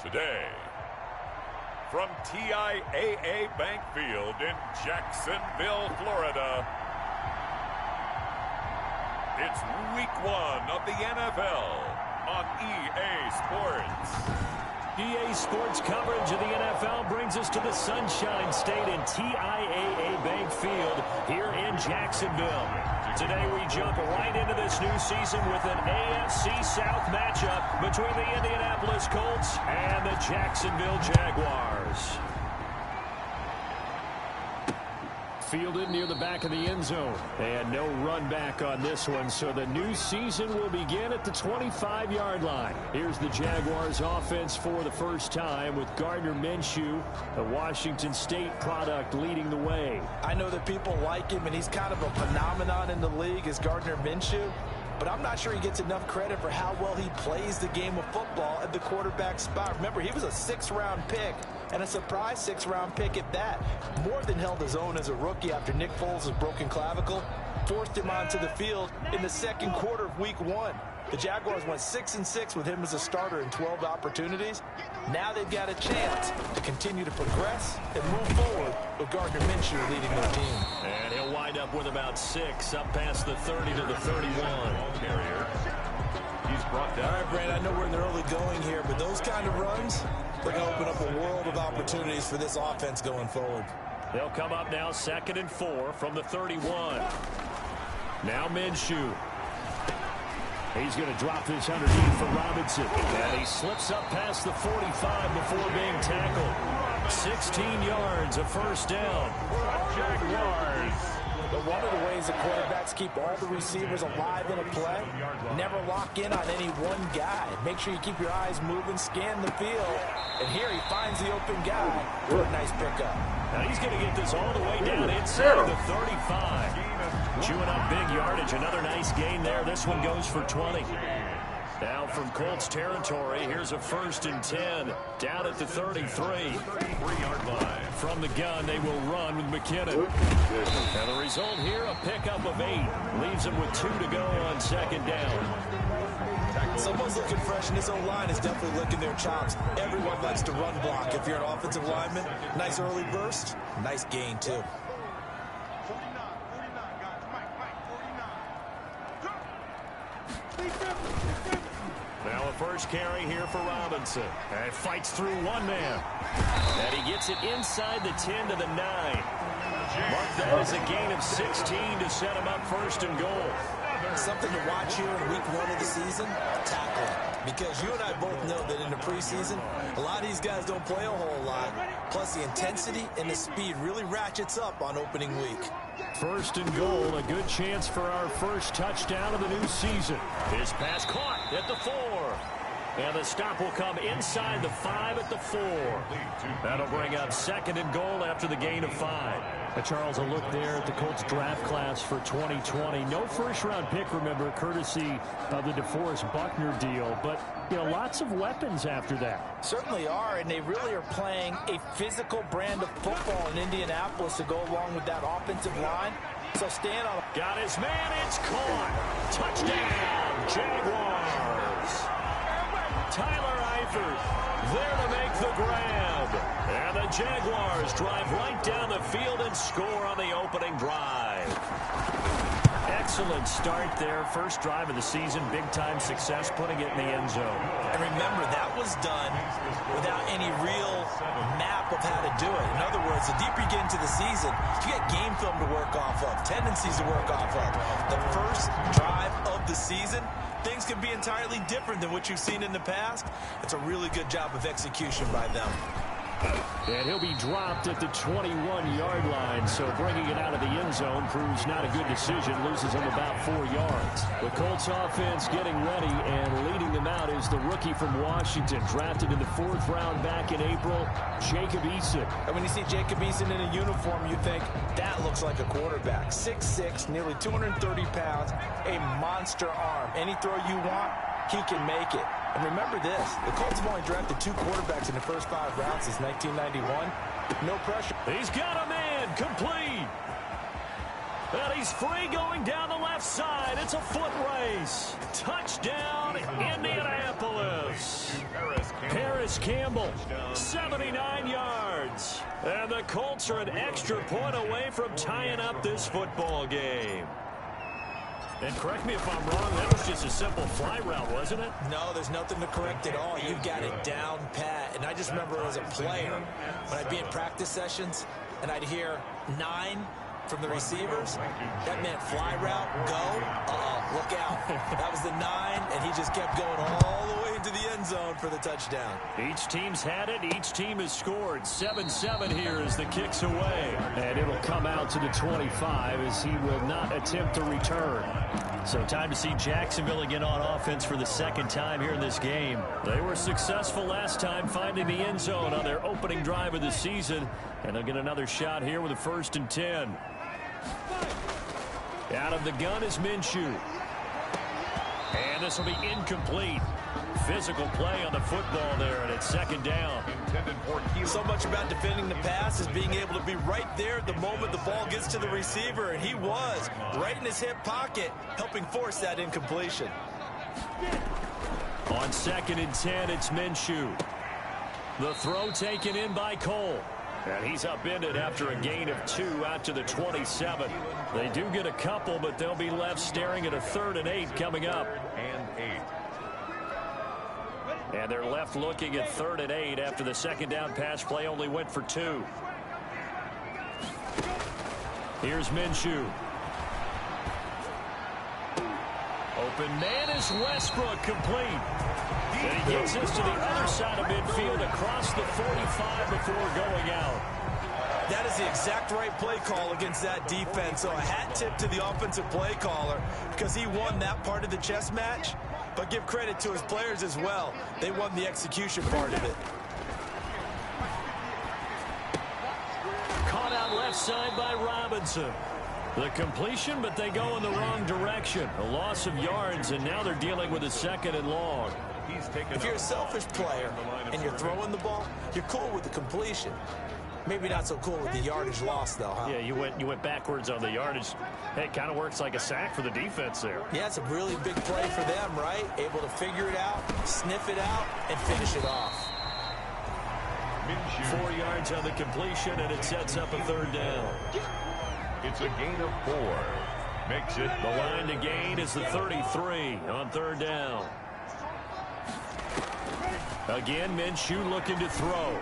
Today, from TIAA Bank Field in Jacksonville, Florida, it's Week 1 of the NFL on EA Sports. EA Sports coverage of the NFL brings us to the Sunshine State in TIAA Bank Field here in Jacksonville. Today we jump right into this new season with an AFC South matchup between the Indianapolis Colts and the Jacksonville Jaguars. Fielded near the back of the end zone. And no run back on this one, so the new season will begin at the 25-yard line. Here's the Jaguars offense for the first time with Gardner Minshew, the Washington State product, leading the way. I know that people like him, and he's kind of a phenomenon in the league as Gardner Minshew, but I'm not sure he gets enough credit for how well he plays the game of football at the quarterback spot. Remember, he was a 6th-round pick, and a surprise 6th-round pick at that. More than held his own as a rookie after Nick Foles' broken clavicle forced him onto the field in the second quarter of Week 1. The Jaguars went 6-6 with him as a starter in 12 opportunities. Now they've got a chance to continue to progress and move forward with Gardner Minshew leading their team. And he'll wind up with about 6 up past the 30 to the 31. Carrier. He's brought down. All right, Brand, I know we're in the early going here, but those kind of runs, they're going to open up a world of opportunities for this offense going forward. They'll come up now 2nd and 4 from the 31. Now Minshew. He's going to drop this underneath for Robinson. And he slips up past the 45 before being tackled. 16 yards, a first down. Jaguars. But one of the ways the quarterbacks keep all the receivers alive in a play, never lock in on any one guy. Make sure you keep your eyes moving, scan the field. And here he finds the open guy for a nice pickup. Now he's going to get this all the way down inside the 35. Chewing up big yardage. Another nice gain there. This one goes for 20. Now from Colts territory, here's a 1st and 10. Down at the 33. 3-yard line. From the gun, they will run with McKinnon. And the result here, a pickup of 8. Leaves them with 2 to go on 2nd down. Someone's looking fresh, and this O-line is definitely licking their chops. Everyone likes to run block. If you're an offensive lineman, nice early burst, nice gain too. Now a first carry here for Robinson. And fights through one man. And he gets it inside the 10 to the 9. Mark that as a gain of 16 to set him up 1st and goal. Something to watch here in Week 1 of the season, tackling. Because you and I both know that in the preseason, a lot of these guys don't play a whole lot. Plus, the intensity and the speed really ratchets up on opening week. 1st and goal, a good chance for our first touchdown of the new season. His pass caught at the 4. And the stop will come inside the 5 at the 4. That'll bring up 2nd and goal after the gain of 5. Charles, a look there at the Colts draft class for 2020. No first-round pick, remember, courtesy of the DeForest Buckner deal. But, you know, lots of weapons after that. Certainly are, and they really are playing a physical brand of football in Indianapolis to go along with that offensive line. So stand on. Got his man, it's caught. Touchdown, Jaguars. Tyler Eifert there to make the grab. And the Jaguars drive right down the field and score on the opening drive. Excellent start there. First drive of the season. Big-time success putting it in the end zone. And remember, that was done without any real map of how to do it. In other words, the deeper you get into the season, you get game film to work off of, tendencies to work off of. The first drive of the season, things can be entirely different than what you've seen in the past. It's a really good job of execution by them. And he'll be dropped at the 21-yard line, so bringing it out of the end zone proves not a good decision. Loses him about 4 yards. The Colts offense getting ready, and leading them out is the rookie from Washington, drafted in the 4th round back in April, Jacob Eason. And when you see Jacob Eason in a uniform, you think, that looks like a quarterback. 6'6", nearly 230 pounds, a monster arm. Any throw you want, he can make it. And remember this, the Colts have only drafted 2 quarterbacks in the first 5 rounds since 1991. No pressure. He's got a man, complete. And he's free going down the left side. It's a foot race. Touchdown, Indianapolis. Harris Paris Campbell, 79 yards. And the Colts are an extra point away from tying up this football game. And correct me if I'm wrong, that was just a simple fly route, wasn't it? No, there's nothing to correct at all. You've got it down pat. And I just remember as a player, when I'd be in practice sessions, and I'd hear 9 from the receivers, that meant fly route, go, look out. That was the 9, and he just kept going all the way into the end zone for the touchdown. Each team's had it. Each team has scored. 7-7 here as the kick's away. And it'll come out to the 25 as he will not attempt to return. So time to see Jacksonville again on offense for the second time here in this game. They were successful last time finding the end zone on their opening drive of the season. And they'll get another shot here with a 1st and 10. Out of the gun is Minshew. And this will be incomplete. Physical play on the football there, and it's 2nd down. So much about defending the pass is being able to be right there at the moment the ball gets to the receiver, and he was right in his hip pocket, helping force that incompletion. On 2nd and 10, it's Minshew. The throw taken in by Cole. And he's upended after a gain of 2 out to the 27. They do get a couple, but they'll be left staring at a 3rd and 8 coming up. And they're left looking at 3rd and 8 after the 2nd down pass play only went for 2. Here's Minshew. Open man is Westbrook, complete. And he gets this to the other side of midfield across the 45 before going out. That is the exact right play call against that defense. So a hat tip to the offensive play caller because he won that part of the chess match. But give credit to his players as well. They won the execution part of it. Caught out left side by Robinson. The completion, but they go in the wrong direction. A loss of yards, and now they're dealing with a 2nd and long. If you're a selfish player and you're throwing the ball, you're cool with the completion. Maybe not so cool with the yardage loss, though, huh? Yeah, you went backwards on the yardage. Hey, it kind of works like a sack for the defense there. Yeah, it's a really big play for them, right? Able to figure it out, sniff it out, and finish it off. 4 yards on the completion, and it sets up a 3rd down. It's a gain of 4. Makes it. The line to gain is the 33 on 3rd down. Again, Minshew looking to throw.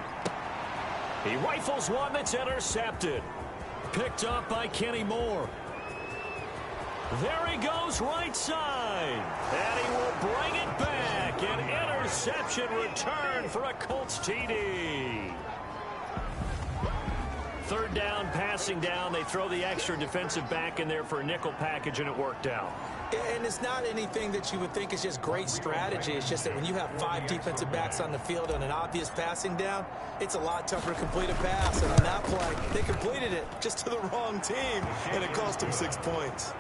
He rifles one that's intercepted. Picked up by Kenny Moore. There he goes right side. And he will bring it back. An interception return for a Colts TD. 3rd down, passing down. They throw the extra defensive back in there for a nickel package, and it worked out. And it's not anything that you would think is just great strategy. It's just that when you have 5 defensive backs on the field on an obvious passing down, it's a lot tougher to complete a pass. And on that play, they completed it just to the wrong team, and it cost them 6 points.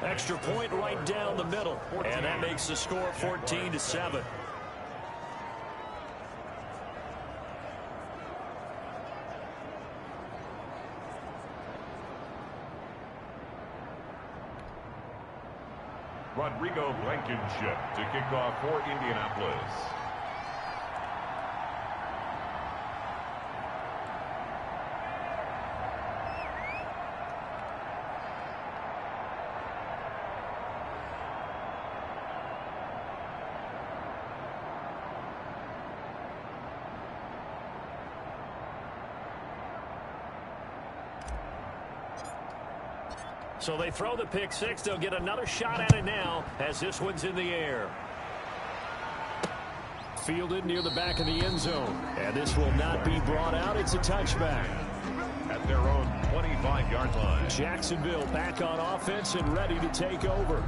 Extra point right down the middle, and that makes the score 14-7. Rodrigo Blankenship to kick off for Indianapolis. So they throw the pick 6. They'll get another shot at it now as this one's in the air. Fielded near the back of the end zone. And this will not be brought out. It's a touchback. At their own 25-yard line. Jacksonville back on offense and ready to take over.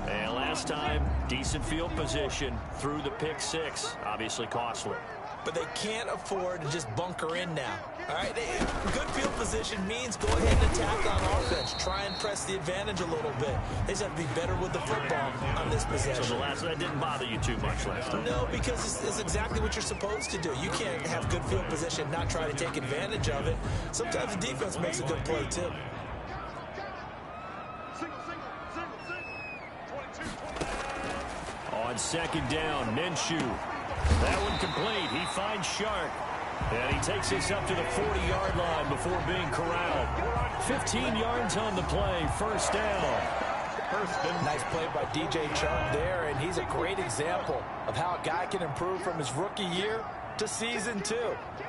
And last time, decent field position through the pick 6. Obviously costly. But they can't afford to just bunker in now. All right, good field position means go ahead and attack on offense. Try and press the advantage a little bit. They just have to be better with the football on this possession. So that didn't bother you too much last time? No, because it's exactly what you're supposed to do. You can't have good field position, not try to take advantage of it. Sometimes the defense makes a good play, too. On 2nd down, Minshew. That one complete. He finds Shark. And he takes us up to the 40-yard line before being corralled. 15 yards on the play. First down. Nice play by DJ Chark there, and he's a great example of how a guy can improve from his rookie year to season 2.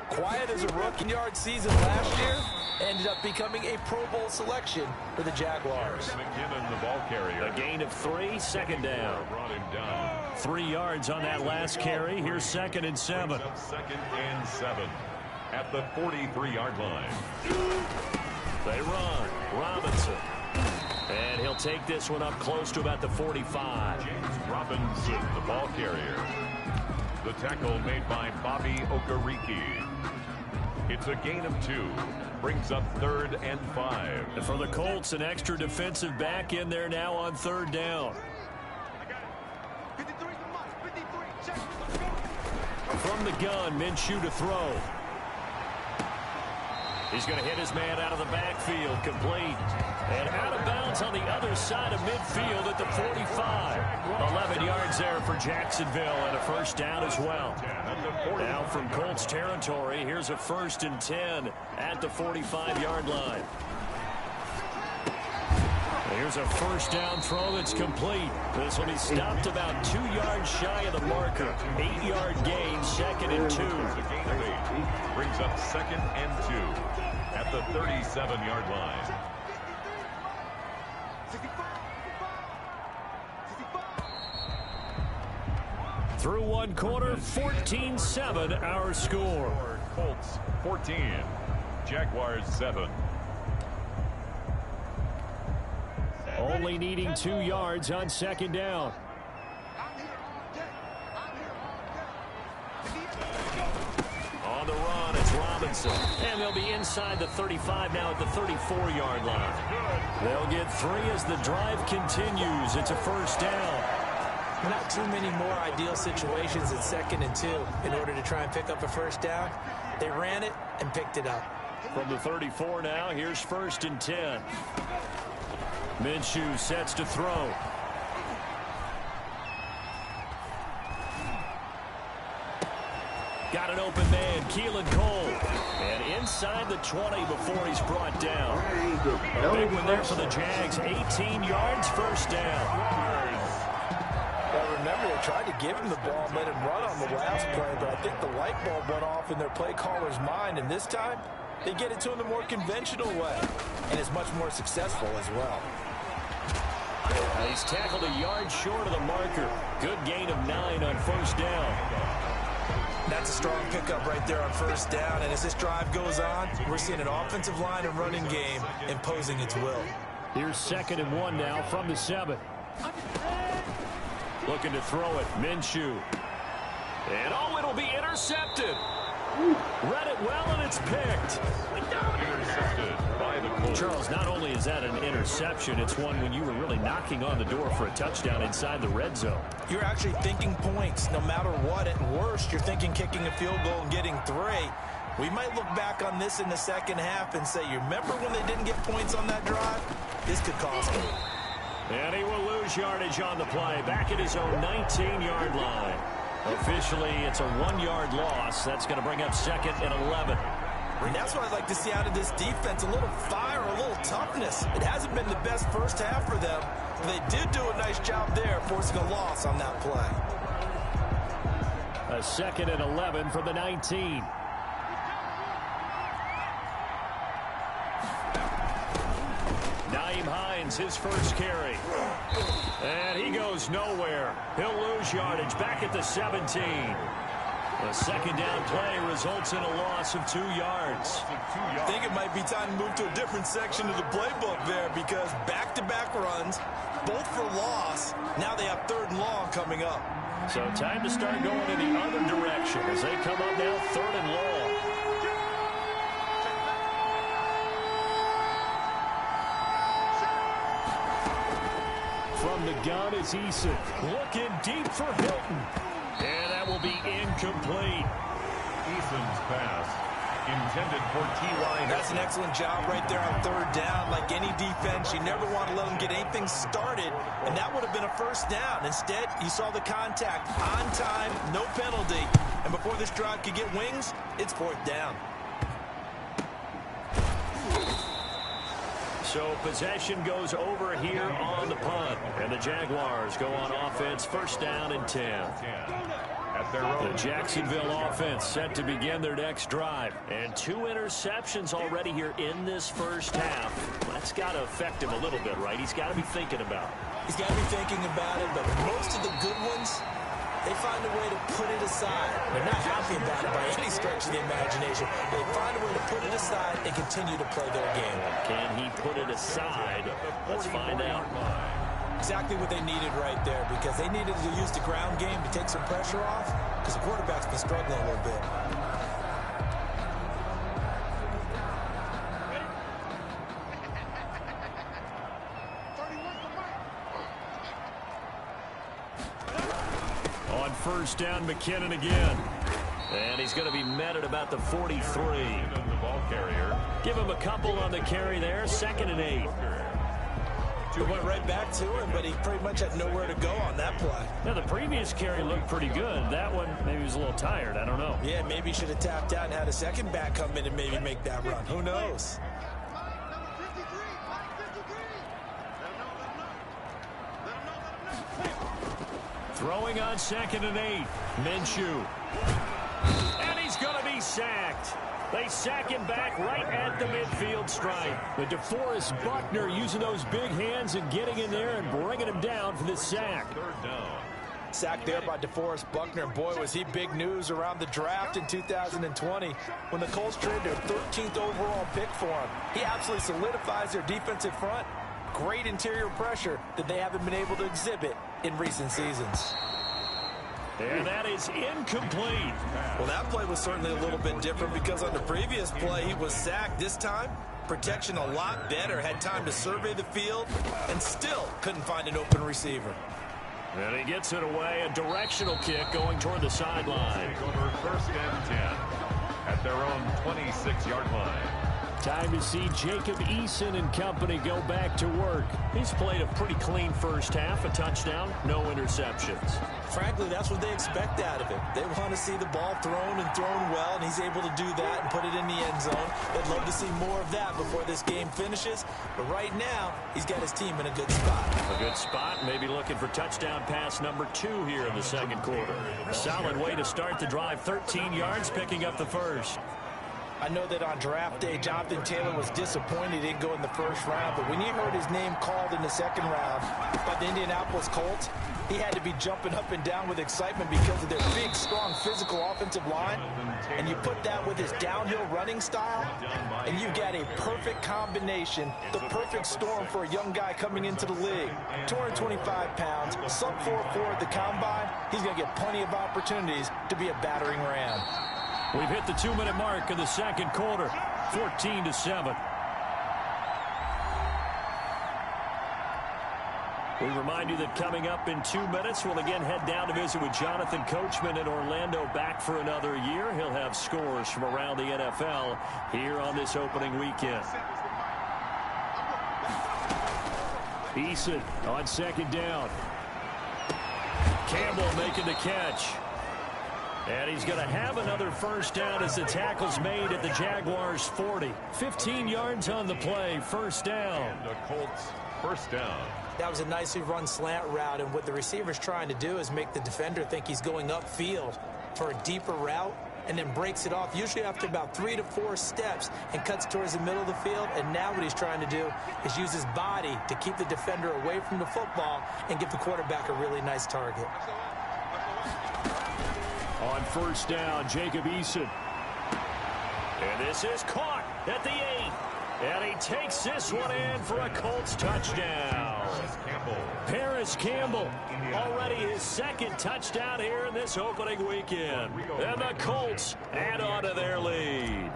Quiet as a rookie-yard season last year, ended up becoming a Pro Bowl selection for the Jaguars. McKinnon, the ball carrier. A gain of 3, second down. Brought him down. 3 yards on that last carry. Here's 2nd and 7. Second and 7 at the 43-yard line. They run. Robinson. And he'll take this one up close to about the 45. James Robinson, the ball carrier. The tackle made by Bobby Okereke. It's a gain of 2. Brings up 3rd and 5. And for the Colts, an extra defensive back in there now on 3rd down. From the gun, Minshew to throw. He's going to hit his man out of the backfield, complete. And out of bounds on the other side of midfield at the 45. 11 yards there for Jacksonville and a first down as well. Now from Colts territory, here's a 1st and 10 at the 45-yard line. Here's a first down throw that's complete. This will be stopped about 2 yards shy of the marker. 8-yard gain, 2nd and 2. Brings up 2nd and 2 at the 37-yard line. Through 1 quarter, 14-7 our score. Colts 14, Jaguars 7. Only needing 2 yards on 2nd down. On the run, it's Robinson. And they'll be inside the 35 now at the 34-yard line. They'll get 3 as the drive continues. It's a first down. Not too many more ideal situations in 2nd and 2 in order to try and pick up a first down. They ran it and picked it up. From the 34 now, here's 1st and 10. Minshew sets to throw. Got an open man, Keelan Cole. And inside the 20 before he's brought down. A big one there for the Jags. 18 yards, first down. Well, remember, they tried to give him the ball and let him run on the last play, but I think the light bulb went off in their play caller's mind, and this time, they get it to him the more conventional way, and it's much more successful as well. He's tackled a yard short of the marker. Good gain of 9 on first down. That's a strong pickup right there on first down, and as this drive goes on, we're seeing an offensive line and running game imposing its will. Here's 2nd and 1 now from the 7. Looking to throw it, Minshew. And oh, it'll be intercepted. Read it well, and it's picked. Intercepted by the Colts. Charles, not only is that an interception, it's one when you were really knocking on the door for a touchdown inside the red zone. You're actually thinking points no matter what. At worst, you're thinking kicking a field goal and getting 3. We might look back on this in the second half and say, you remember when they didn't get points on that drive? This could cost them. And he will lose yardage on the play. Back at his own 19-yard line. Officially, it's a 1-yard loss. That's going to bring up 2nd and 11. And that's what I'd like to see out of this defense, a little fire, a little toughness. It hasn't been the best first half for them, but they did do a nice job there, forcing a loss on that play. A 2nd and 11 from the 19. Nyheim Hines, his first carry. And he goes nowhere. He'll lose yardage back at the 17. A 2nd down play results in a loss of 2 yards. I think it might be time to move to a different section of the playbook there, because back-to-back runs, both for loss. Now they have 3rd and long coming up. So time to start going in the other direction as they come up now 3rd and long. From the gun is Eason. Looking deep for Hilton. And that will be incomplete. Eason's pass intended for T.Y. That's an excellent job right there on 3rd down. Like any defense, you never want to let them get anything started, and that would have been a first down. Instead, you saw the contact on time, no penalty, and before this drive could get wings, it's 4th down. So possession goes over here on the punt. And the Jaguars go on offense, 1st down and 10. The Jacksonville offense set to begin their next drive. And 2 interceptions already here in this first half. That's got to affect him a little bit, right? He's got to be thinking about it. He's got to be thinking about it, but most of the good ones, they find a way to put it aside. They're not happy about it by any stretch of the imagination. They find a way to put it aside and continue to play their game. Can he put it aside? Let's find out. Exactly what they needed right there, because they needed to use the ground game to take some pressure off, because the quarterback's been struggling a little bit. On 1st down, McKinnon again. And he's going to be met at about the 43. The ball carrier. Give him a couple on the carry there. 2nd and 8. It went right back to him, but he pretty much had nowhere to go on that play. Now, the previous carry looked pretty good. That one, maybe he was a little tired. I don't know. Yeah, maybe he should have tapped out and had a second back come in and maybe make that run. Who knows? Throwing on 2nd and 8. Minshew. And he's going to be sacked. They sack him back right at the midfield stripe. But DeForest Buckner using those big hands and getting in there and bringing him down for the sack. 3rd down. Sacked there by DeForest Buckner. Boy, was he big news around the draft in 2020 when the Colts traded their 13th overall pick for him. He absolutely solidifies their defensive front. Great interior pressure that they haven't been able to exhibit in recent seasons. And that is incomplete. Well, that play was certainly a little bit different because on the previous play, he was sacked. This time, protection a lot better. Had time to survey the field and still couldn't find an open receiver. And he gets it away. A directional kick going toward the sideline. Over 1st and 10 at their own 26-yard line. Time to see Jacob Eason and company go back to work. He's played a pretty clean first half, a touchdown, no interceptions. Frankly, that's what they expect out of him. They want to see the ball thrown and thrown well, and he's able to do that and put it in the end zone. They'd love to see more of that before this game finishes. But right now, he's got his team in a good spot. A good spot, maybe looking for touchdown pass number 2 here in the 2nd quarter. A solid way to start the drive, 13 yards, picking up the first. I know that on draft day, Jonathan Taylor was disappointed he didn't go in the 1st round, but when he heard his name called in the 2nd round by the Indianapolis Colts, he had to be jumping up and down with excitement because of their big, strong, physical offensive line. And you put that with his downhill running style, and you've got a perfect combination, the perfect storm for a young guy coming into the league. 225 pounds, sub 4.4 at the combine. He's going to get plenty of opportunities to be a battering ram. We've hit the 2-minute mark of the 2nd quarter, 14-7. We remind you that coming up in 2 minutes, we'll again head down to visit with Jonathan Coachman in Orlando, back for another year. He'll have scores from around the NFL here on this opening weekend. Eason on 2nd down. Campbell making the catch. And he's going to have another first down as the tackle's made at the Jaguars' 40. 15 yards on the play, first down. The Colts, 1st down. That was a nicely run slant route, and what the receiver's trying to do is make the defender think he's going upfield for a deeper route and then breaks it off, usually after about 3 to 4 steps, and cuts towards the middle of the field. And now what he's trying to do is use his body to keep the defender away from the football and give the quarterback a really nice target. On 1st down, Jacob Eason. And this is caught at the 8. And he takes this one in for a Colts touchdown. Paris Campbell, already his 2nd touchdown here in this opening weekend. And the Colts add on to their lead.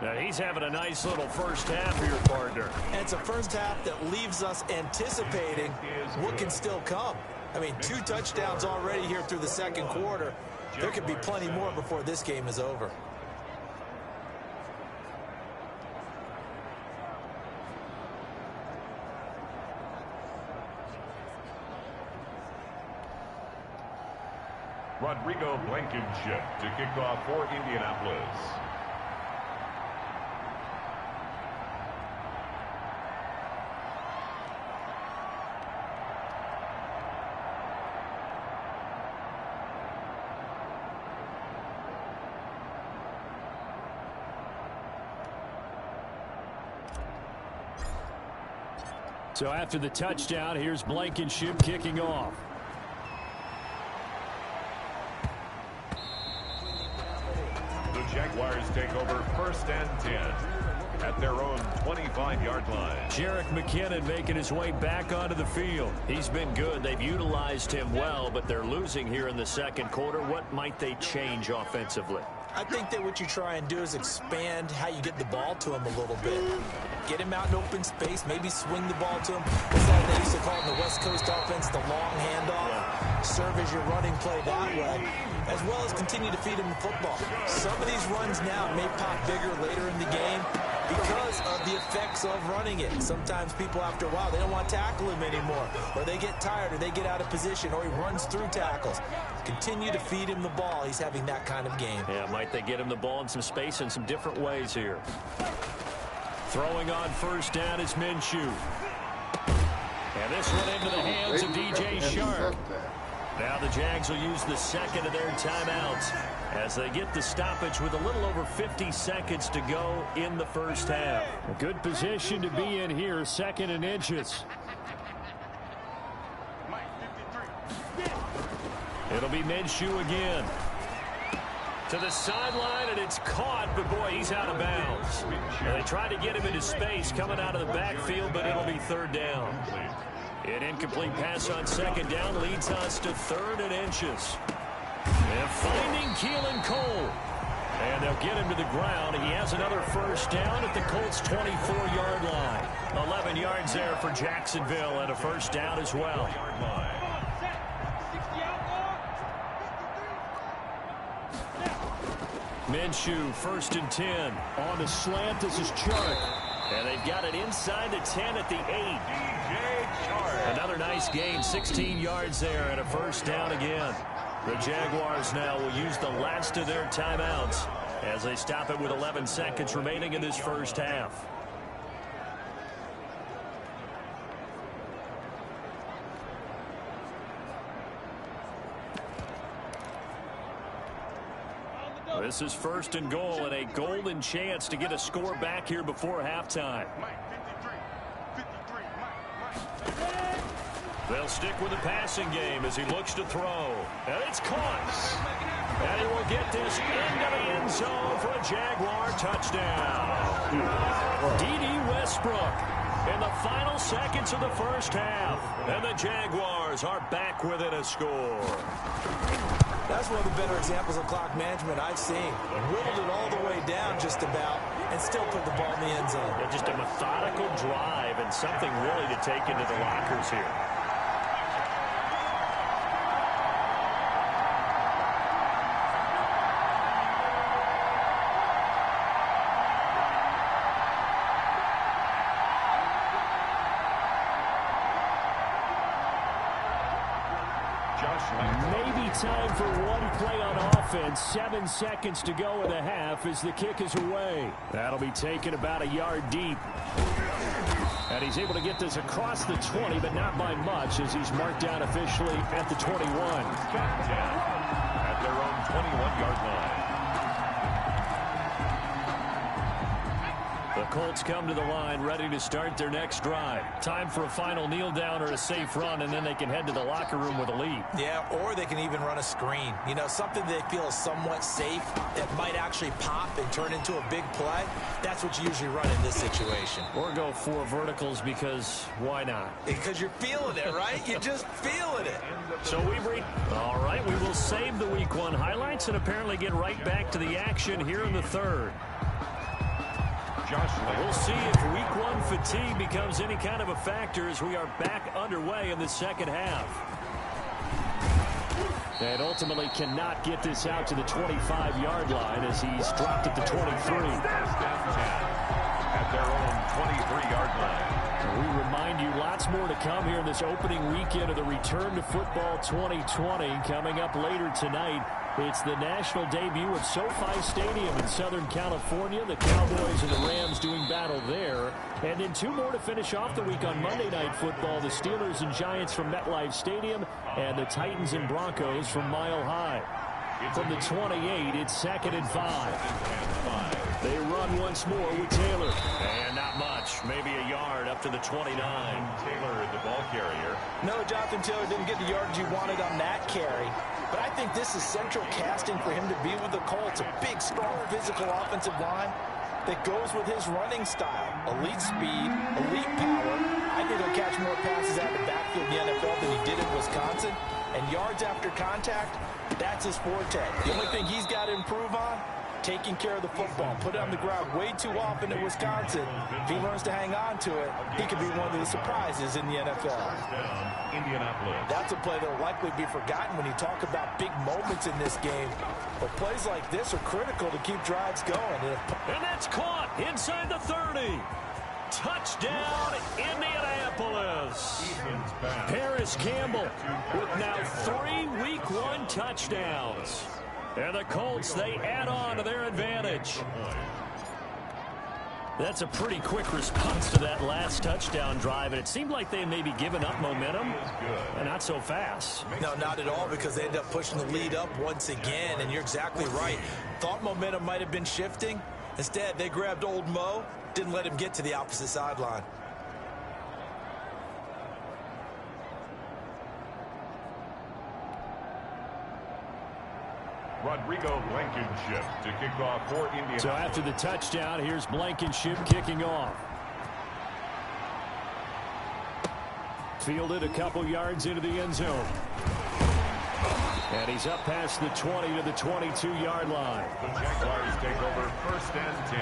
Now he's having a nice little first half here, partner. And it's a first half that leaves us anticipating what can still come. I mean, 2 touchdowns already here through the 2nd quarter. There could be plenty more before this game is over. Rodrigo Blankenship to kick off for Indianapolis. So after the touchdown, here's Blankenship kicking off. The Jaguars take over 1st and 10 at their own 25-yard line. Jerick McKinnon making his way back onto the field. He's been good. They've utilized him well, but they're losing here in the second quarter. What might they change offensively? I think that what you try and do is expand how you get the ball to him a little bit. Get him out in open space, maybe swing the ball to him. What's that they used to call in the West Coast offense, the long handoff? Serve as your running play that way, as well as continue to feed him the football. Some of these runs now may pop bigger later in the game because of the effects of running it. Sometimes people, after a while, they don't want to tackle him anymore, or they get tired, or they get out of position, or he runs through tackles. Continue to feed him the ball. He's having that kind of game. Yeah, might they get him the ball in some space in some different ways here. Throwing on 1st down is Minshew. And this one into the hands of DJ Sharp. Now the Jags will use the second of their timeouts as they get the stoppage with a little over 50 seconds to go in the first half. A good position to be in here, 2nd and inches. It'll be Minshew again. To the sideline, and it's caught, but boy, he's out of bounds. And they tried to get him into space coming out of the backfield, but it'll be 3rd down. An incomplete pass on 2nd down leads us to 3rd and inches. They're finding Keelan Cole. And they'll get him to the ground. He has another 1st down at the Colts' 24-yard line. 11 yards there for Jacksonville, and a 1st down as well. Minshew, 1st and 10. On the slant, this is Chark. And they've got it inside the 10 at the 8. Another nice gain, 16 yards there, and a 1st down again. The Jaguars now will use the last of their timeouts as they stop it with 11 seconds remaining in this first half. This is 1st and goal, and a golden chance to get a score back here before halftime. They'll stick with the passing game as he looks to throw. And it's caught. And he will get this into the end zone for a Jaguar touchdown. D.D. Westbrook in the final seconds of the first half. And the Jaguars are back within a score. That's one of the better examples of clock management I've seen. Whittled it all the way down just about and still put the ball in the end zone. Yeah, just a methodical drive and something really to take into the lockers here. Maybe time for one play on offense. 7 seconds to go in the half as the kick is away. That'll be taken about a yard deep. And he's able to get this across the 20, but not by much as he's marked down officially at the 21. At their own 21-yard line. The Colts come to the line ready to start their next drive. Time for a final kneel down or a safe run, and then they can head to the locker room with a lead. Yeah, or they can even run a screen. You know, something they feel is somewhat safe that might actually pop and turn into a big play. That's what you usually run in this situation. Or go 4 verticals because why not? Because you're feeling it, right? You're just feeling it. So all right, we will save the Week 1 highlights and apparently get right back to the action here in the third. We'll see if Week 1 fatigue becomes any kind of a factor as we are back underway in the second half. And ultimately cannot get this out to the 25-yard line as he's dropped at the 23. At their own 23-yard line. We remind you lots Lots more to come here in this opening weekend of the Return to Football 2020. Coming up later tonight, it's the national debut at SoFi Stadium in Southern California. The Cowboys and the Rams doing battle there. And then two more to finish off the week on Monday Night Football. The Steelers and Giants from MetLife Stadium and the Titans and Broncos from Mile High. From the 28, it's 2nd and 5. They run once more with Taylor. And not much. Maybe a yard up to the 29. Taylor, the ball carrier. No, Jonathan Taylor didn't get the yardage he wanted on that carry. But I think this is central casting for him to be with the Colts. A big, strong, physical offensive line that goes with his running style. Elite speed, elite power. I think he'll catch more passes out of the backfield in the NFL than he did in Wisconsin. And yards after contact, that's his forte. The only thing he's got to improve on, taking care of the football. Put it on the ground way too often in Wisconsin. If he learns to hang on to it, he could be one of the surprises in the NFL. Indianapolis. That's a play that will likely be forgotten when you talk about big moments in this game. But plays like this are critical to keep drives going. And that's caught inside the 30. Touchdown, Indianapolis. Paris Campbell with now 3 Week 1 touchdowns. And the Colts, they add on to their advantage. That's a pretty quick response to that last touchdown drive, and it seemed like they may be giving up momentum, and not so fast. No, not at all, because they end up pushing the lead up once again, and you're exactly right. Thought momentum might have been shifting. Instead, they grabbed old Mo, didn't let him get to the opposite sideline. Rodrigo Blankenship to kick off for Indiana. So after the touchdown, here's Blankenship kicking off. Fielded a couple yards into the end zone. And he's up past the 20 to the 22-yard line. The Jaguars take over 1st and 10.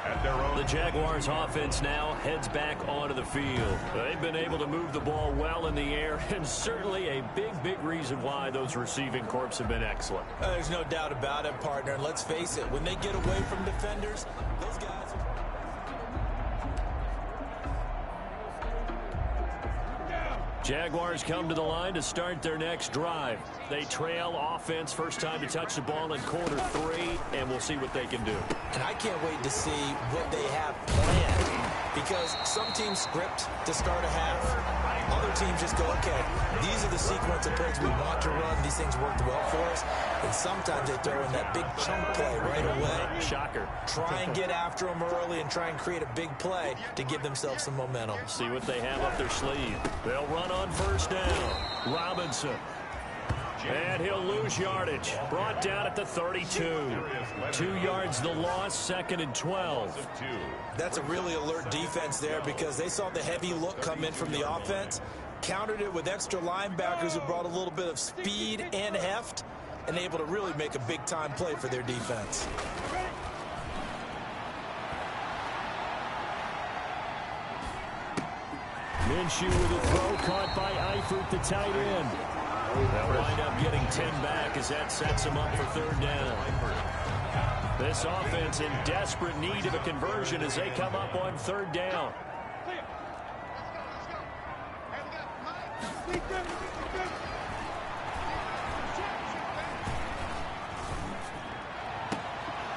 At their own. The Jaguars offense now heads back onto the field. They've been able to move the ball well in the air, and certainly a big reason why those receiving corps have been excellent. There's no doubt about it, partner. And let's face it, when they get away from defenders, those guys... Jaguars come to the line to start their next drive. They trail offense, first time to touch the ball in quarter 3, and we'll see what they can do. And I can't wait to see what they have planned, because some teams script to start a half. Other teams just go, okay, these are the sequence of plays we want to run. These things worked well for us. And sometimes they throw in that big chunk play right away. Shocker. Try and get after them early and try and create a big play to give themselves some momentum. See what they have up their sleeve. They'll run on first down. Robinson. And he'll lose yardage. Brought down at the 32. 2 yards the loss, 2nd and 12. That's a really alert defense there, because they saw the heavy look come in from the offense, countered it with extra linebackers who brought a little bit of speed and heft, and able to really make a big-time play for their defense. Minshew with a throw caught by Eifert, the tight end. They'll wind up getting 10 back as that sets them up for 3rd down. This offense in desperate need of a conversion as they come up on 3rd down.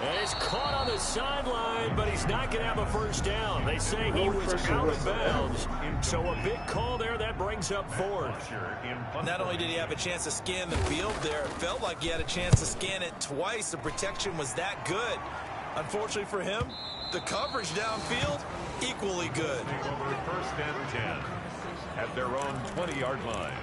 And he's caught on the sideline, but he's not going to have a first down. They say he was out of bounds. So a big call there that brings up 4th. Not only did he have a chance to scan the field there, it felt like he had a chance to scan it twice. The protection was that good. Unfortunately for him, the coverage downfield, equally good. Over 1st and 10 at their own 20-yard line.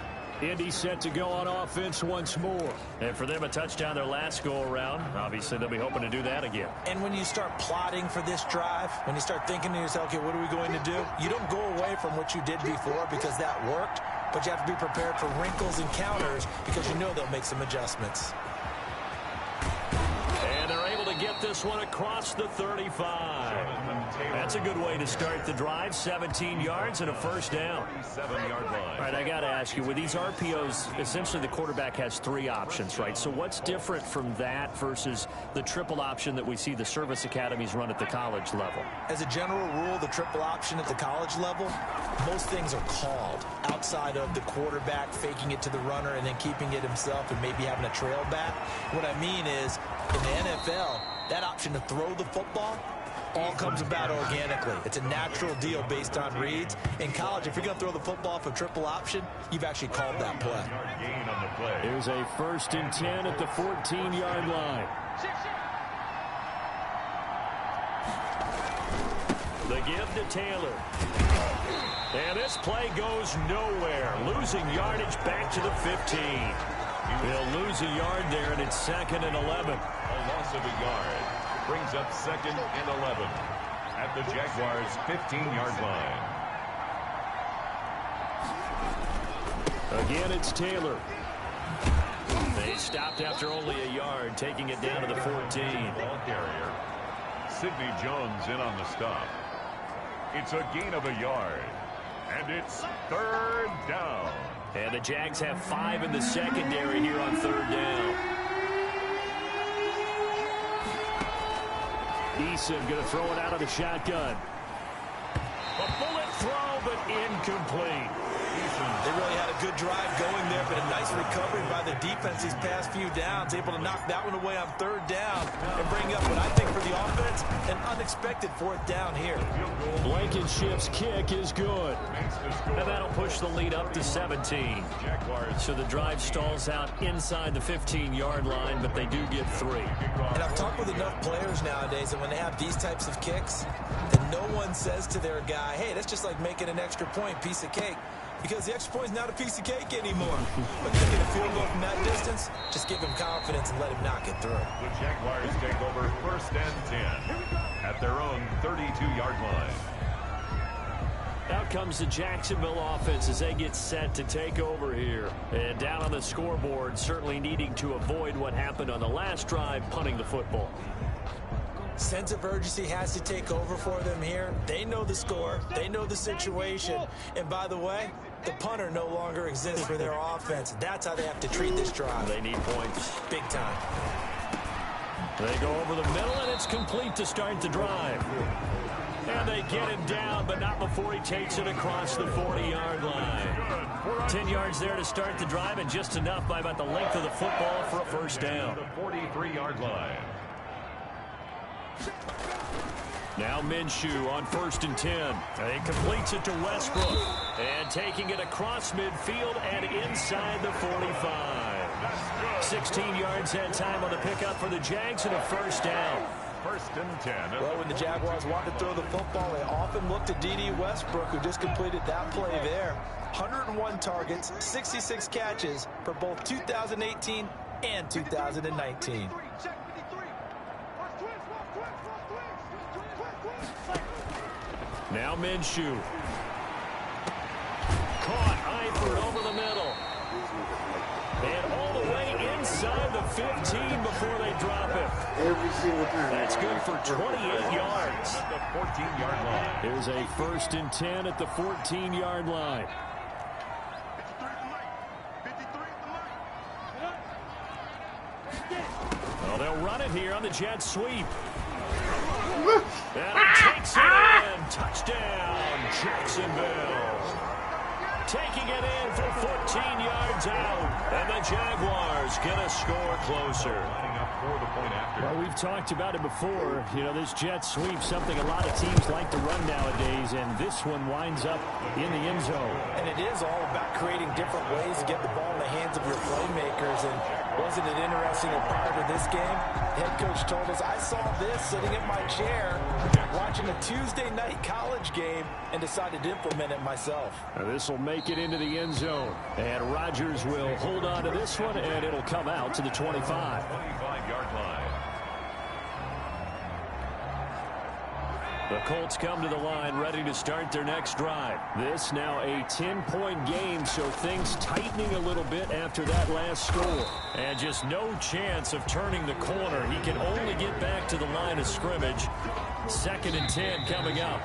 Indy set to go on offense once more. And for them, a touchdown their last go-around. Obviously, they'll be hoping to do that again. And when you start plotting for this drive, when you start thinking to yourself, okay, what are we going to do? You don't go away from what you did before because that worked, but you have to be prepared for wrinkles and counters because you know they'll make some adjustments. And they're able to get get this one across the 35. That's a good way to start the drive. 17 yards and a first down. 7-yard line. All right, I got to ask you, with these RPOs, essentially the quarterback has 3 options, right? So what's different from that versus the triple option that we see the service academies run at the college level? As a general rule, the triple option at the college level, most things are called outside of the quarterback faking it to the runner and then keeping it himself and maybe having a trail back. What I mean is, in the NFL, that option to throw the football all comes about organically. It's a natural deal based on reads. In college, if you're going to throw the football for triple option, you've actually called that play. Here's a 1st and 10 at the 14-yard line. The give to Taylor. And this play goes nowhere. Losing yardage back to the 15. They'll lose a yard there, and it's 2nd and 11. A loss of a yard brings up 2nd and 11 at the Jaguars' 15-yard line. Again, it's Taylor. They stopped after only a yard, taking it down to the 14. Ball carrier, Sidney Jones in on the stop. It's a gain of a yard, and it's 3rd down. And the Jags have 5 in the secondary here on 3rd down. Eason going to throw it out of the shotgun. A bullet throw, but incomplete. They really had a good drive going there, but a nice recovery by the defense these past few downs, able to knock that one away on 3rd down and bring up what I think for the offense, an unexpected 4th down here. Blankenship's kick is good. And that'll push the lead up to 17. So the drive stalls out inside the 15-yard line, but they do get 3. And I've talked with enough players nowadays that when they have these types of kicks, that no one says to their guy, hey, that's just like making an extra point, piece of cake. Because the extra point is not a piece of cake anymore. But they get a field goal from that distance, just give him confidence and let him knock it through. The Jaguars take over 1st and 10 at their own 32-yard line. Out comes the Jacksonville offense as they get set to take over here. And down on the scoreboard, certainly needing to avoid what happened on the last drive, punting the football. Sense of urgency has to take over for them here. They know the score. They know the situation. And by the way, the punter no longer exists for their offense. That's how they have to treat this drive. They need points. Big time. They go over the middle, and it's complete to start the drive. And they get him down, but not before he takes it across the 40-yard line. 10 yards there to start the drive, and just enough by about the length of the football for a 1st down. The 43-yard line. Now Minshew on 1st and 10. And he completes it to Westbrook. And taking it across midfield and inside the 45. 16 yards that time on the pickup for the Jags and a 1st down. 1st and 10. Well, when the Jaguars want to throw the football, they often look to D.D. Westbrook, who just completed that play there. 101 targets, 66 catches for both 2018 and 2019. Now Minshew. Caught Eifert over the middle. And all the way inside the 15 before they drop it. Every single time. That's good for 28 yards. At the 14-yard line. Here's a 1st and 10 at the 14-yard line. Well, they'll run it here on the jet sweep. And he takes it in. Touchdown, Jacksonville. Taking it in for 14 yards out. And the Jaguars get a score closer. Lining up for the point after. Well, we've talked about it before. You know, this jet sweep, something a lot of teams like to run nowadays, and this one winds up in the end zone. And it is all about creating different ways to get the ball in the hands of your playmakers. And wasn't it interesting that prior to this game, the head coach told us, I saw this sitting in my chair watching a Tuesday night college game and decided to implement it myself. This will make it into the end zone. And Rodgers will hold on to this one, and it'll come out to the 25. 25-yard line. The Colts come to the line ready to start their next drive. This now a 10-point game, so things tightening a little bit after that last score. And just no chance of turning the corner. He can only get back to the line of scrimmage. 2nd and 10 coming up.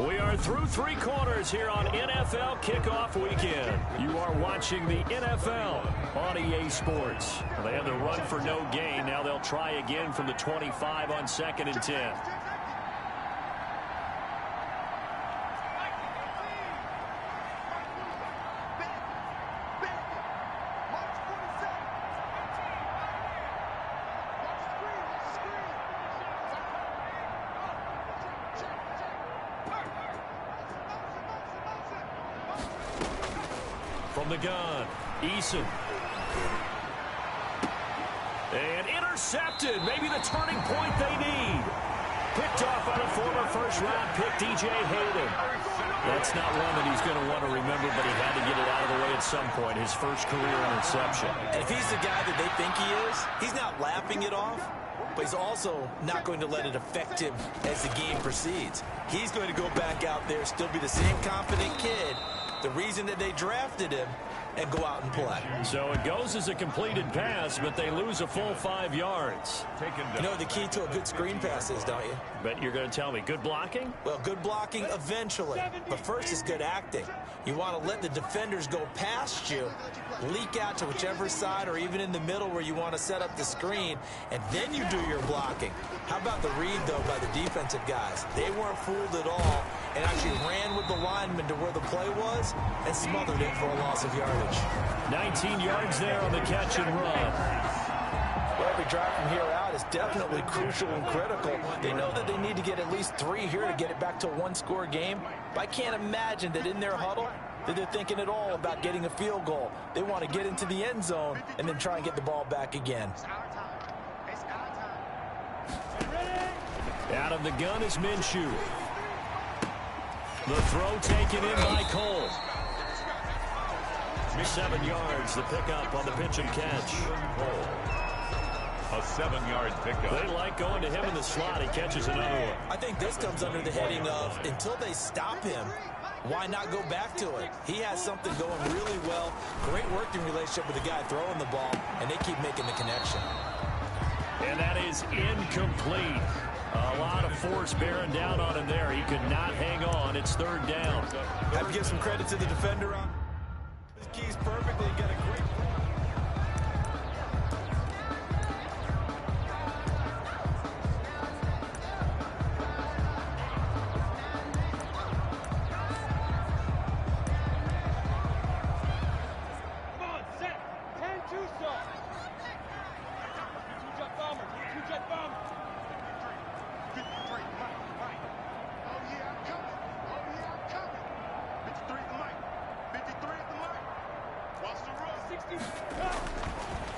We are through 3 quarters here on NFL Kickoff Weekend. You are watching the NFL on EA Sports. They had the run for no gain. Now they'll try again from the 25 on 2nd and 10. From the gun, Eason. And intercepted. Maybe the turning point they need. Picked off on a former first-round pick, DJ Hayden. That's not one that he's going to want to remember, but he had to get it out of the way at some point. His first career interception. And if he's the guy that they think he is, he's not laughing it off, but he's also not going to let it affect him as the game proceeds. He's going to go back out there, still be the same confident kid, the reason that they drafted him, and go out and play. So it goes as a completed pass, but they lose a full 5 yards. You know the key to a good screen pass is, don't you? Bet you're going to tell me. Good blocking? Well, good blocking eventually, but first is good acting. You want to let the defenders go past you, leak out to whichever side or even in the middle where you want to set up the screen, and then you do your blocking. How about the read, though, by the defensive guys? They weren't fooled at all and actually ran with the lineman to where the play was and smothered it for a loss of yardage. 19 yards there on the catch and run. Well, every drive from here out is definitely crucial and critical. They know that they need to get at least 3 here to get it back to a 1-score game. But I can't imagine that in their huddle that they're thinking at all about getting a field goal. They want to get into the end zone and then try and get the ball back again. Out of the gun is Minshew. The throw taken in by Cole. 7 yards, the pickup on the pitch and catch. A 7-yard pickup. They like going to him in the slot. He catches another one. I think this comes under the heading of, until they stop him, why not go back to it? He has something going really well. Great working relationship with the guy throwing the ball, and they keep making the connection. And that is incomplete. A lot of force bearing down on him there. He could not hang on. It's 3rd down. Have to give some credit to the defender on his keys perfectly and get a great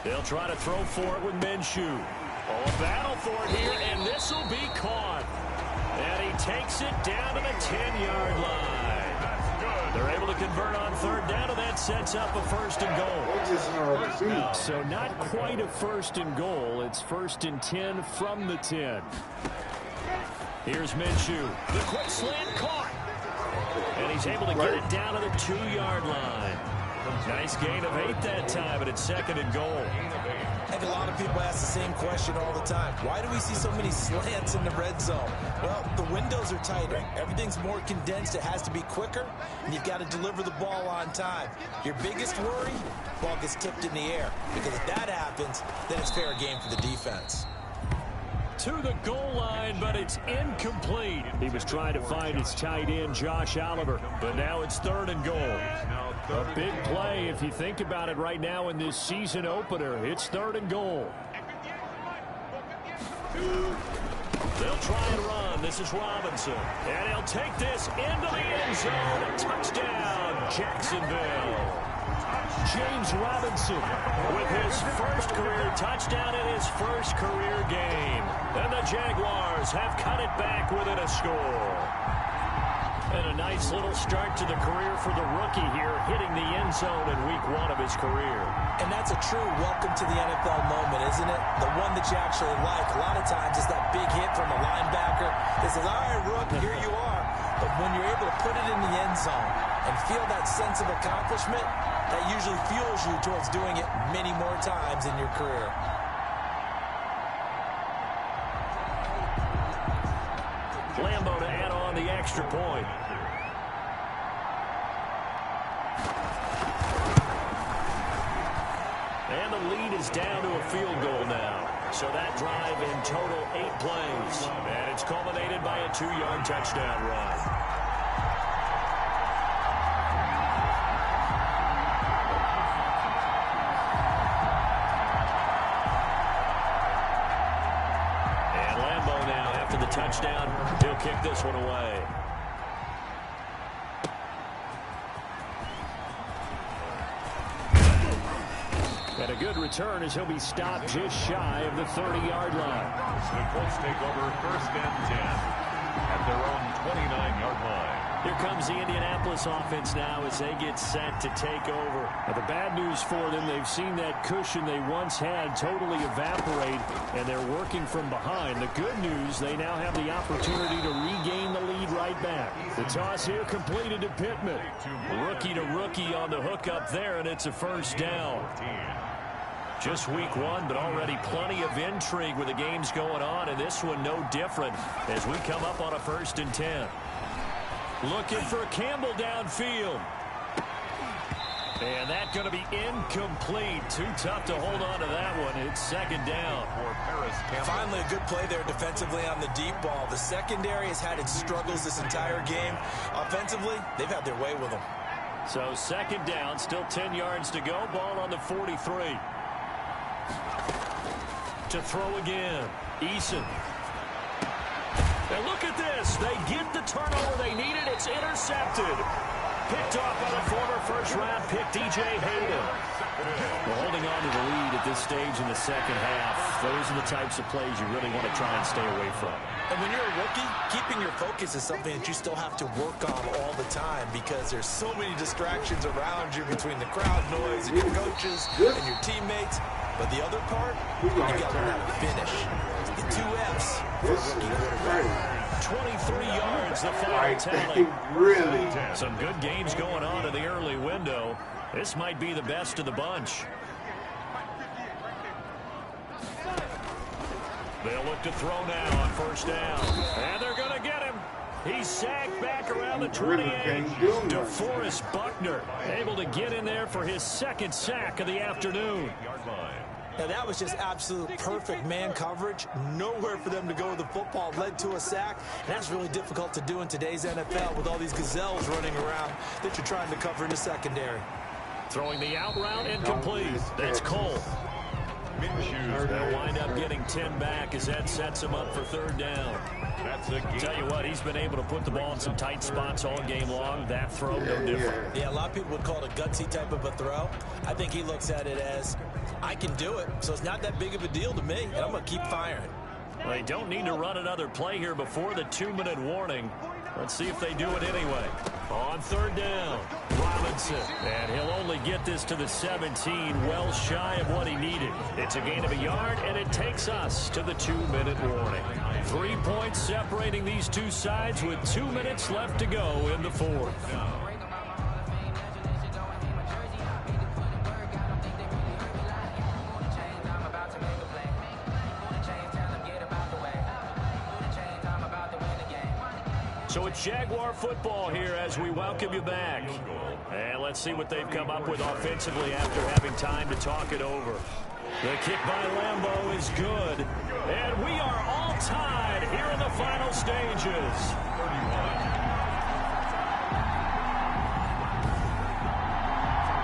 They'll try to throw for it with Minshew. Oh, a battle for it here, and this will be caught. And he takes it down to the 10-yard line. They're able to convert on 3rd down, and that sets up a 1st and goal. So not quite a 1st and goal. It's 1st and 10 from the 10. Here's Minshew. The quick slant caught. And he's able to get it down to the 2-yard line. Nice gain of 8 that time, but it's 2nd and goal. I think a lot of people ask the same question all the time. Why do we see so many slants in the red zone? Well, the windows are tighter. Everything's more condensed. It has to be quicker, and you've got to deliver the ball on time. Your biggest worry, ball gets tipped in the air. Because if that happens, then it's fair game for the defense. To the goal line, but it's incomplete. He was trying to find his tight end, Josh Oliver, but now it's 3rd and goal. A big play if you think about it right now in this season opener. It's 3rd and goal. They'll try and run. This is Robinson. And he'll take this into the end zone. Touchdown, Jacksonville. James Robinson with his first career touchdown in his first career game. And the Jaguars have cut it back within a score. And a nice little start to the career for the rookie here, hitting the end zone in week 1 of his career. And that's a true welcome to the NFL moment, isn't it? The one that which you actually like. A lot of times it's that big hit from a linebacker that says, all right, Rook, here you are. But when you're able to put it in the end zone and feel that sense of accomplishment, that usually fuels you towards doing it many more times in your career. Lambo to add on the extra point. And the lead is down to a field goal now. So that drive in total 8 plays. And it's culminated by a 2-yard touchdown run. And Lambo now, after the touchdown, he'll kick this one away. And a good return as he'll be stopped just shy of the 30-yard line. The Colts take over 1st and 10 at their own 29-yard line. Here comes the Indianapolis offense now as they get set to take over. Now, the bad news for them, they've seen that cushion they once had totally evaporate, and they're working from behind. The good news, they now have the opportunity to regain the lead right back. The toss here completed to Pittman. Rookie to rookie on the hookup there, and it's a 1st down. Just week 1, but already plenty of intrigue with the games going on, and this one no different as we come up on a 1st and 10. Looking for Campbell downfield. And that's going to be incomplete. Too tough to hold on to that one. It's 2nd down. Finally, a good play there defensively on the deep ball. The secondary has had its struggles this entire game. Offensively, they've had their way with them. So 2nd down, still 10 yards to go. Ball on the 43. To throw again. Eason. And look at this. They get the turnover they needed. It's intercepted. Picked off by the former 1st-round pick, DJ Hayden. Well, holding on to the lead at this stage in the 2nd half, those are the types of plays you really want to try and stay away from. And when you're a rookie, keeping your focus is something that you still have to work on all the time because there's so many distractions around you between the crowd noise and your coaches and your teammates. But the other part, you got to learn how to finish. The 2 F's for a rookie quarterback. 23 yards, the final tally. Really? Some good games going on in the early window. This might be the best of the bunch. They'll look to throw now on 1st down. And they're going to get him. He's sacked back around the 28. DeForest Buckner able to get in there for his 2nd sack of the afternoon. Now, that was just absolute perfect man coverage. Nowhere for them to go with the football. Led to a sack. And that's really difficult to do in today's NFL with all these gazelles running around that you're trying to cover in the secondary. Throwing the out route incomplete. That's Cole. They'll wind up getting 10 back as that sets him up for 3rd down. Tell you what, he's been able to put the ball in some tight spots all game long. That throw, no different. Yeah, a lot of people would call it a gutsy type of a throw. I think he looks at it as, I can do it, so it's not that big of a deal to me, and I'm going to keep firing. Well, they don't need to run another play here before the 2-minute warning. Let's see if they do it anyway. On 3rd down, Robinson. And he'll only get this to the 17, well shy of what he needed. It's a gain of a yard, and it takes us to the 2-minute warning. 3 points separating these two sides with 2 minutes left to go in the 4th. So it's Jaguar football here as we welcome you back. And let's see what they've come up with offensively after having time to talk it over. The kick by Lambo is good. And we are all tied here in the final stages.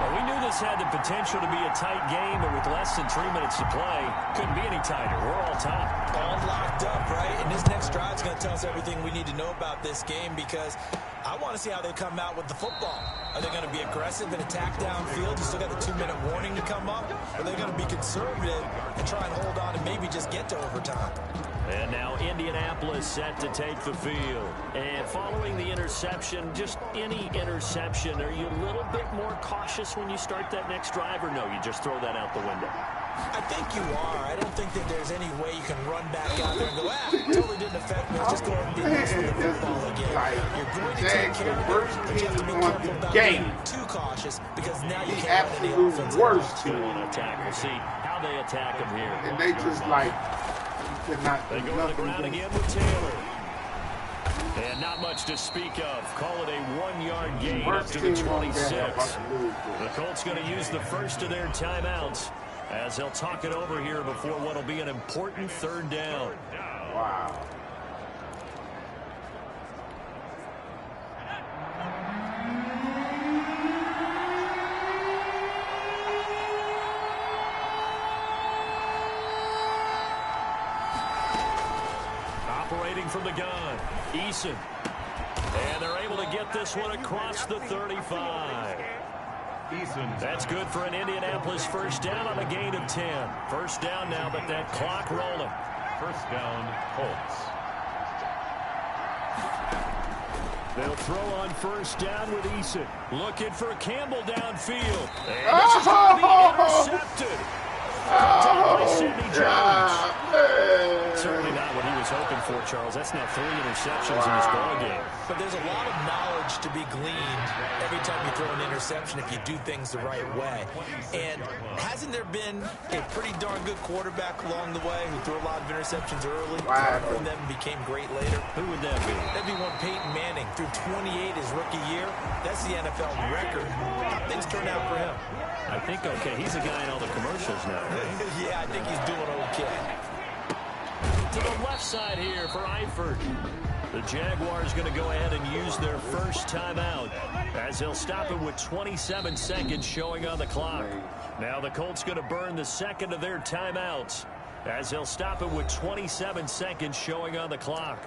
Well, we knew this had the potential to be a tight game, but with less than 3 minutes to play, couldn't be any tighter. We're all tied. All locked up, right? And this next drive is going to tell us everything we need to know about this game because I want to see how they come out with the football. Are they going to be aggressive and attack downfield? You still got the 2-minute warning to come up? Or are they going to be conservative and try and hold on and maybe just get to overtime? And now Indianapolis set to take the field. And following the interception, just any interception, are you a little bit more cautious when you start that next drive, or no, you just throw that out the window? I think you are. I don't think that there's any way you can run back out there and go, totally didn't affect me. Let's just go ahead and be loose with the football again. You're going to take care of it, but you have to be careful about being too cautious because now you can't run any offense. Worst team on attack. We'll see how they attack him here. And they just like they go to the ground again with Taylor. And not much to speak of. Call it a 1-yard gain up to the 26. The Colts going to use the first of their timeouts as they'll talk it over here before what will be an important 3rd down. Wow. Operating from the gun, Eason. And they're able to get this one across the 35. That's good for an Indianapolis first down on a gain of 10. First down now, but that clock rolling. First down, Colts. They'll throw on first down with Eason. Looking for Campbell downfield. And this is going to be intercepted. Certainly not what he was hoping for, Charles. That's now 3 interceptions in this ball game. But there's a lot of knowledge to be gleaned every time you throw an interception if you do things the right way. And hasn't there been a pretty darn good quarterback along the way who threw a lot of interceptions early, and then became great later? Who would that be? That'd be one Peyton Manning. Threw 28 his rookie year. That's the NFL record. How things turn out for him? I think okay. He's a guy in all the commercials now. Yeah, I think he's doing okay. To the left side here for Eifert. The Jaguars going to go ahead and use their first timeout as they'll stop it with 27 seconds showing on the clock. Now the Colts going to burn the second of their timeouts as they'll stop it with 27 seconds showing on the clock.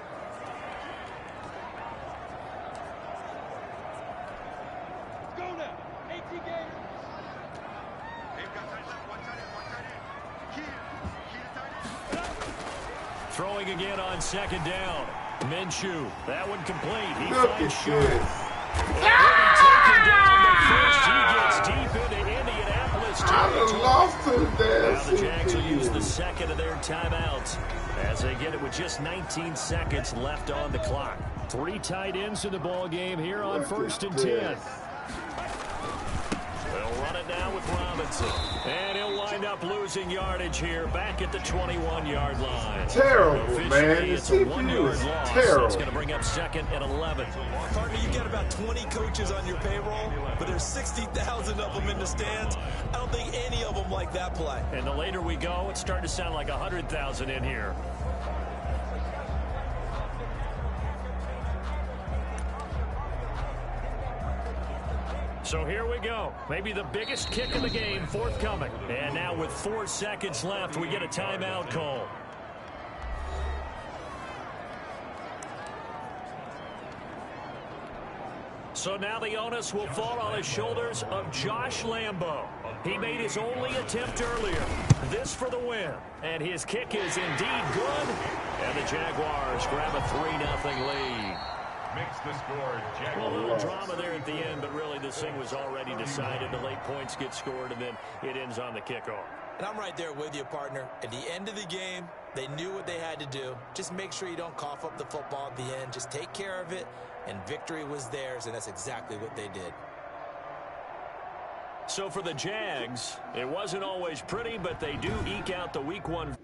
Throwing again on second down. Minshew, that one complete. He finds Short. Taken down the first. He gets deep into Indianapolis territory. Now the Jags will use the second of their timeouts as they get it with just 19 seconds left on the clock. 3 tight ends in the ball game here on 1st and 10. They'll run it now with Robinson. And he'll wind up losing yardage here back at the 21-yard line. Terrible, man. It's a 1-yard loss. Terrible. That's going to bring up 2nd and 11. Partner, you got about 20 coaches on your payroll, but there's 60,000 of them in the stands. I don't think any of them like that play. And the later we go, it's starting to sound like 100,000 in here. So here we go. Maybe the biggest kick of the game forthcoming. And now with 4 seconds left, we get a timeout call. So now the onus will fall on the shoulders of Josh Lambo. He made his only attempt earlier. This for the win. And his kick is indeed good. And the Jaguars grab a 3-0 lead. Makes the score. Well, a little drama there at the end, but really this thing was already decided. The late points get scored, and then it ends on the kickoff. And I'm right there with you, partner. At the end of the game, they knew what they had to do. Just make sure you don't cough up the football at the end. Just take care of it, and victory was theirs, and that's exactly what they did. So for the Jags, it wasn't always pretty, but they do eke out the Week 1